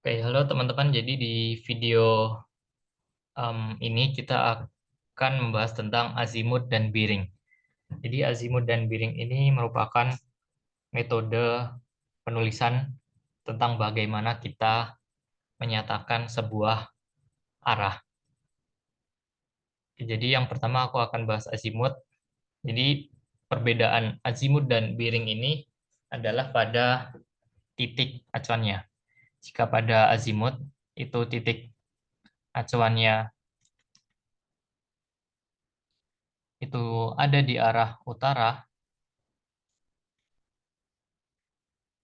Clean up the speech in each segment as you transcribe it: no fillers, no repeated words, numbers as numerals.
Oke, halo teman-teman. Jadi di video ini kita akan membahas tentang azimut dan biring. Jadi azimut dan biring ini merupakan metode penulisan tentang bagaimana kita menyatakan sebuah arah. Jadi yang pertama aku akan bahas azimut. Jadi perbedaan azimut dan biring ini adalah pada titik acuannya. Jika pada azimut itu titik acuannya itu ada di arah utara,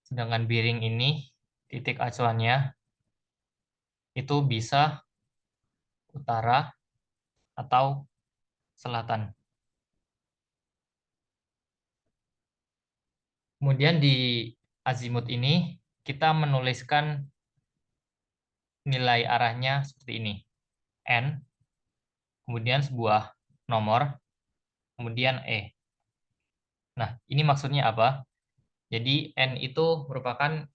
sedangkan biring ini titik acuannya itu bisa utara atau selatan. Kemudian di azimut ini kita menuliskan nilai arahnya seperti ini. N, kemudian sebuah nomor, kemudian E. Nah, ini maksudnya apa? Jadi N itu merupakan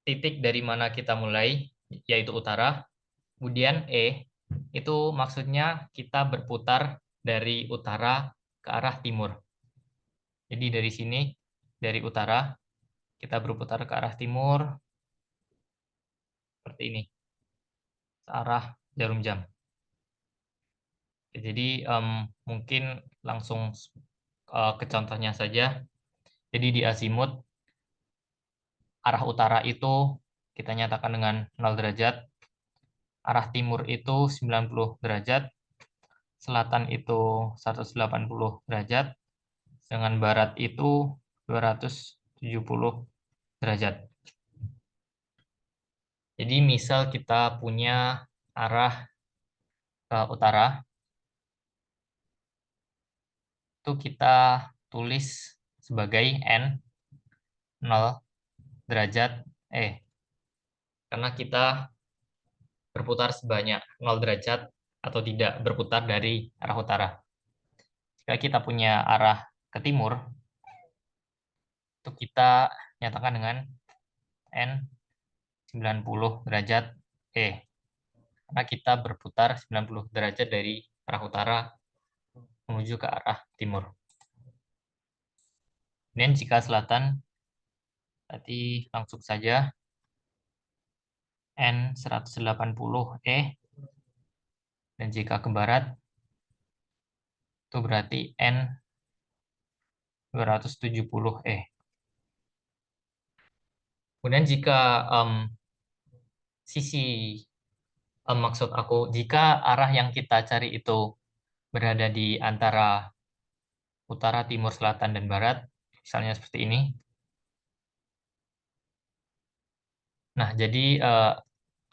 titik dari mana kita mulai, yaitu utara. Kemudian E itu maksudnya kita berputar dari utara ke arah timur. Jadi dari sini, dari utara, kita berputar ke arah timur, seperti ini, ke arah jarum jam. Jadi mungkin langsung ke contohnya saja. Jadi di azimut, arah utara itu kita nyatakan dengan 0 derajat, arah timur itu 90 derajat, selatan itu 180 derajat, dengan barat itu 270 derajat. Jadi misal kita punya arah ke utara, itu kita tulis sebagai N 0 derajat E. Karena kita berputar sebanyak 0 derajat atau tidak berputar dari arah utara. Jika kita punya arah ke timur, itu kita nyatakan dengan N 90 derajat E. Karena kita berputar 90 derajat dari arah utara menuju ke arah timur. Dan jika selatan, berarti langsung saja N 180 E. Dan jika ke barat, itu berarti N 270 E. Kemudian jika sisi maksud aku, jika arah yang kita cari itu berada di antara utara, timur, selatan, dan barat, misalnya seperti ini. Nah, jadi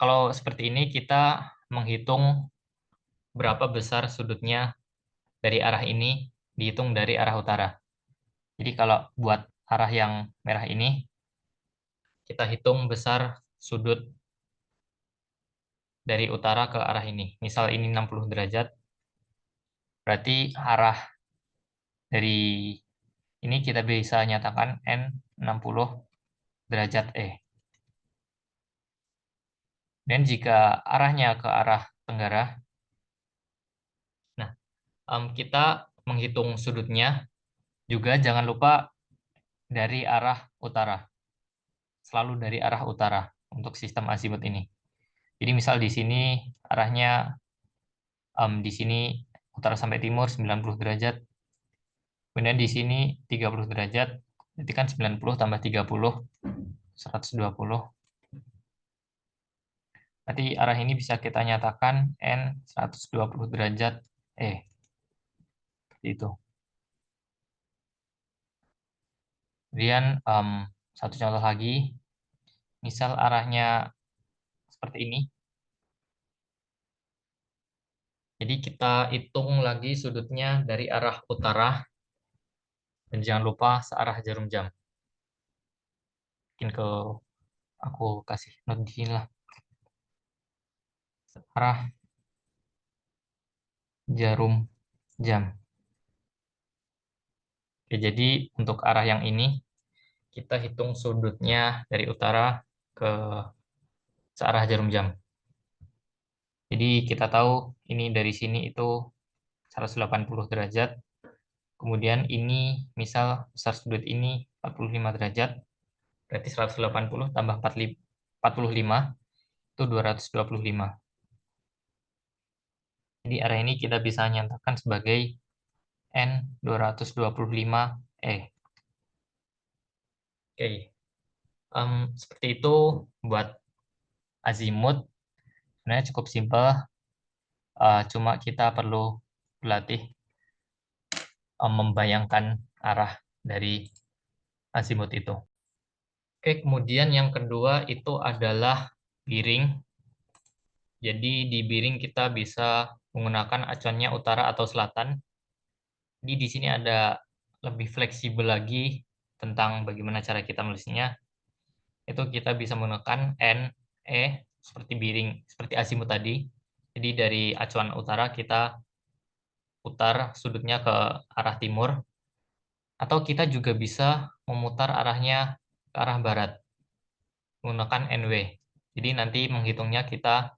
kalau seperti ini kita menghitung berapa besar sudutnya dari arah ini dihitung dari arah utara. Jadi kalau buat arah yang merah ini, kita hitung besar sudut dari utara ke arah ini. Misal ini 60 derajat, berarti arah dari ini kita bisa nyatakan N 60 derajat E. Dan jika arahnya ke arah tenggara, nah kita menghitung sudutnya juga jangan lupa dari arah utara. Selalu dari arah utara untuk sistem azimut ini. Jadi misal di sini arahnya di sini utara sampai timur 90 derajat. Kemudian di sini 30 derajat. Berarti kan 90 tambah 30, 120. Berarti arah ini bisa kita nyatakan N 120 derajat E. Seperti itu. Kemudian satu contoh lagi. Misal arahnya seperti ini. Jadi kita hitung lagi sudutnya dari arah utara. Dan jangan lupa searah jarum jam. Mungkin aku kasih note di sini lah. Searah jarum jam. Oke, jadi untuk arah yang ini, kita hitung sudutnya dari utara ke searah jarum jam. Jadi kita tahu ini dari sini itu 180 derajat. Kemudian ini misal besar sudut ini 45 derajat. Berarti 180 tambah 45 itu 225. Jadi area ini kita bisa nyatakan sebagai N225E. Oke, seperti itu buat azimut. Sebenarnya cukup simpel, cuma kita perlu berlatih membayangkan arah dari azimut itu. Oke, kemudian yang kedua itu adalah biring. Jadi di biring kita bisa menggunakan acuannya utara atau selatan. Jadi di sini ada lebih fleksibel lagi tentang bagaimana cara kita menulisnya. Itu kita bisa menggunakan N, E, seperti biring, seperti azimut tadi. Jadi dari acuan utara kita putar sudutnya ke arah timur. Atau kita juga bisa memutar arahnya ke arah barat menggunakan NW. Jadi nanti menghitungnya kita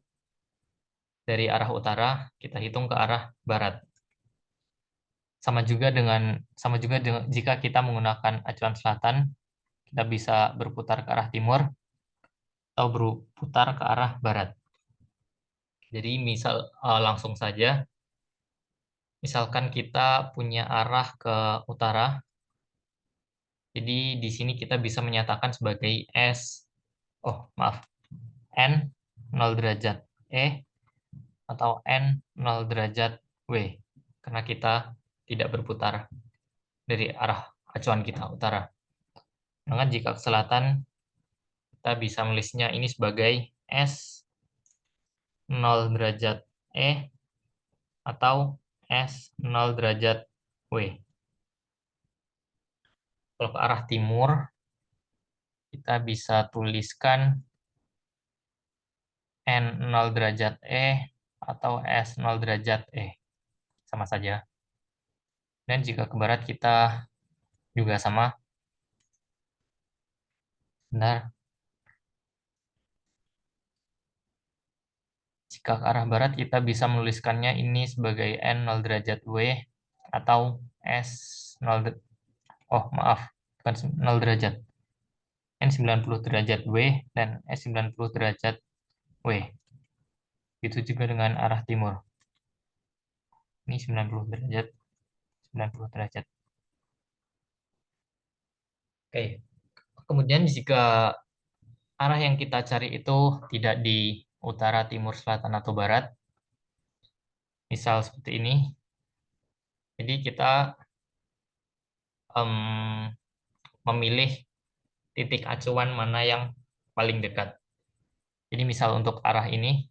dari arah utara, kita hitung ke arah barat. Sama juga dengan jika kita menggunakan acuan selatan, kita bisa berputar ke arah timur atau berputar ke arah barat. Jadi misal langsung saja, misalkan kita punya arah ke utara, jadi di sini kita bisa menyatakan sebagai N 0 derajat E atau N 0 derajat W, karena kita tidak berputar dari arah acuan kita utara. Sedangkan jika ke selatan, kita bisa menulisnya ini sebagai S 0 derajat E atau S 0 derajat W. Kalau ke arah timur, kita bisa tuliskan N 0 derajat E atau S 0 derajat E. Sama saja. Dan jika ke barat, kita juga sama. Benar. Jika ke arah barat, kita bisa menuliskannya ini sebagai N 0 derajat W atau S 0 bukan 0 derajat. N 90 derajat W dan S 90 derajat W. Itu juga dengan arah timur. Ini 90 derajat, 90 derajat. Oke. Kemudian jika arah yang kita cari itu tidak di utara, timur, selatan, atau barat, misal seperti ini, jadi kita memilih titik acuan mana yang paling dekat. Jadi misal untuk arah ini,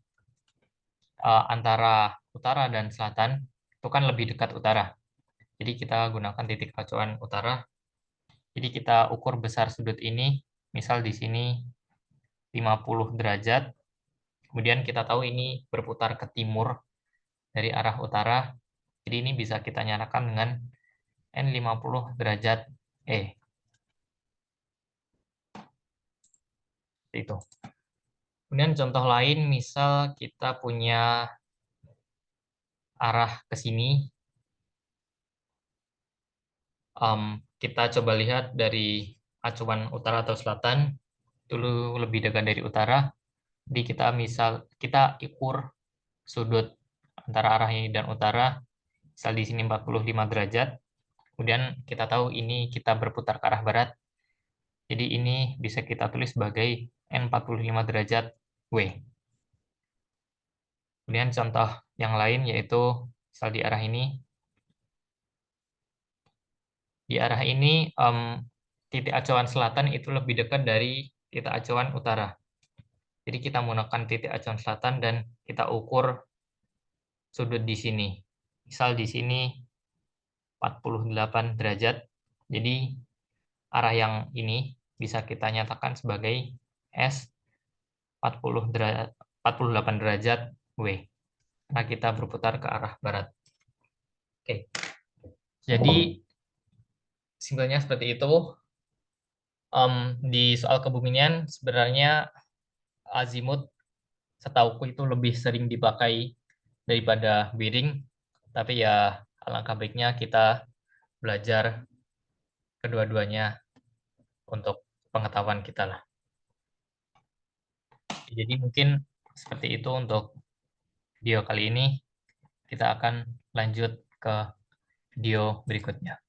antara utara dan selatan, itu kan lebih dekat utara. Jadi kita gunakan titik acuan utara. Jadi kita ukur besar sudut ini, misal di sini 50 derajat. Kemudian kita tahu ini berputar ke timur dari arah utara. Jadi ini bisa kita nyalakan dengan N50 derajat E. Itu. Kemudian contoh lain, misal kita punya arah ke sini. Kita coba lihat dari acuan utara atau selatan. Dulu lebih dekat dari utara. Jadi kita ukur sudut antara arah ini dan utara. Misal di sini 45 derajat. Kemudian kita tahu ini kita berputar ke arah barat. Jadi ini bisa kita tulis sebagai N45 derajat W. Kemudian contoh yang lain yaitu misal di arah ini. Di arah ini titik acuan selatan itu lebih dekat dari titik acuan utara. Jadi kita menggunakan titik acuan selatan dan kita ukur sudut di sini. Misal di sini 48 derajat. Jadi arah yang ini bisa kita nyatakan sebagai S 48 derajat W. Karena kita berputar ke arah barat. Oke. Jadi simpelnya seperti itu. Di soal kebumian sebenarnya azimut setauku itu lebih sering dipakai daripada bearing. Tapi ya alangkah baiknya kita belajar kedua-duanya untuk pengetahuan kita lah. Jadi mungkin seperti itu untuk video kali ini. Kita akan lanjut ke video berikutnya.